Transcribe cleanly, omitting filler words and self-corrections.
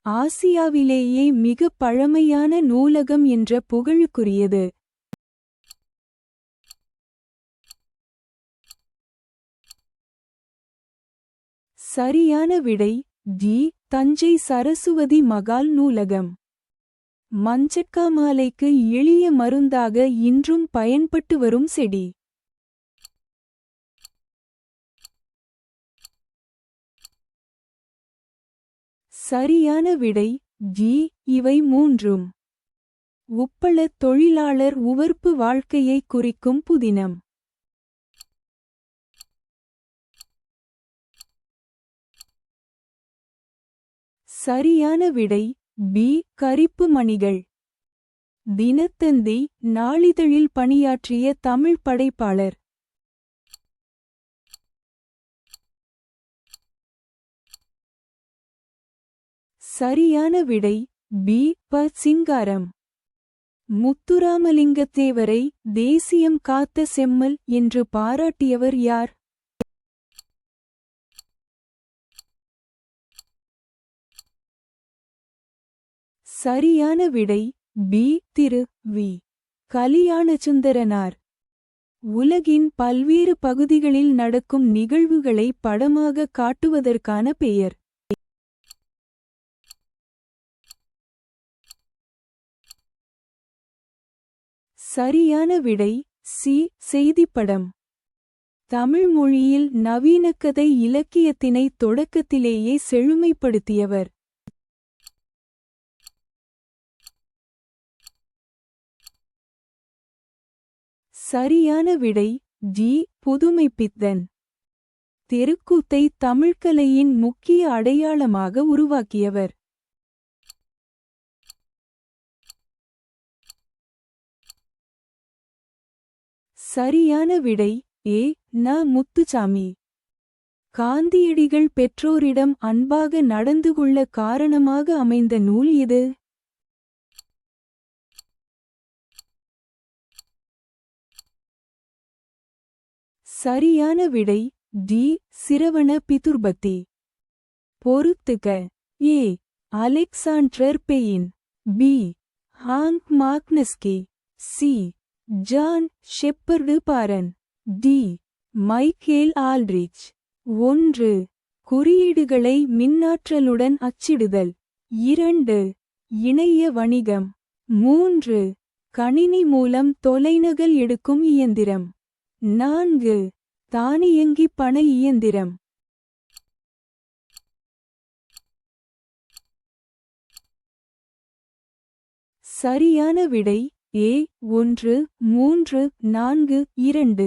ஆசியாவிலேயே மிக பழமையான நூலகம் என்ற புகழுக்குரியது. சரியான விடை டி. தஞ்சை சரசுவதி மகால் நூலகம். மஞ்சட்காமாலைக்கு எளிய மருந்தாக இன்றும் பயன்பட்டு வரும் செடி. சரியான விடை டி. இவை மூன்றும். உப்பளத் தொழிலாளர் உவர்ப்பு வாழ்க்கையை குறிக்கும் புதினம். சரியான விடை பி. கரிப்பு மணிகள். தினத்தந்தி நாளிதழில் பணியாற்றிய தமிழ் படைப்பாளர். சரியான விடை பி. ப. சிங்காரம். முத்துராமலிங்கத்தேவரை தேசியம் காத்த செம்மல் என்று பாராட்டியவர் யார்? சரியான விடை பி. Thiru we. கலியாணசுந்தரனார். உலகின் பல்வேறு பகுதிகளில் நடக்கும் நிகழ்வுகளை படமாக காட்டுவதற்கான பெயர். சரியான விடை சி. செய்திப்படம். தமிழ் மொழியில் நவீன கதை இலக்கியத்தினை தொடக்கத்திலேயே செழுமைப்படுத்தியவர். சரியான விடை டி. புதுமைப்பித்தன். தெருக்கூத்தை தமிழ்கலையின் முக்கிய அடையாளமாக உருவாக்கியவர். சரியான விடை ஏ. ந. முத்துசாமி. காந்தியடிகள் பெற்றோரிடம் அன்பாக நடந்து கொள்ள காரணமாக அமைந்த நூல் எது? சரியான விடை டி. சிரவண பிதுர்பத்தி. பொறுத்துக. A. Alexander Bain. B. Hank Magnuski. C. John Shepherd Barron. D. Michael Aldrich. 1. குறியீடுகளை மின்னாற்றலுடன் அச்சிடுதல். 2. இணைய வணிகம். 3. கணினி மூலம் தொலைநகல் எடுக்கும் இயந்திரம். 4. தானியங்கி பண இயந்திரம். சரியான விடை ஏ. 1, 3, 4, 2.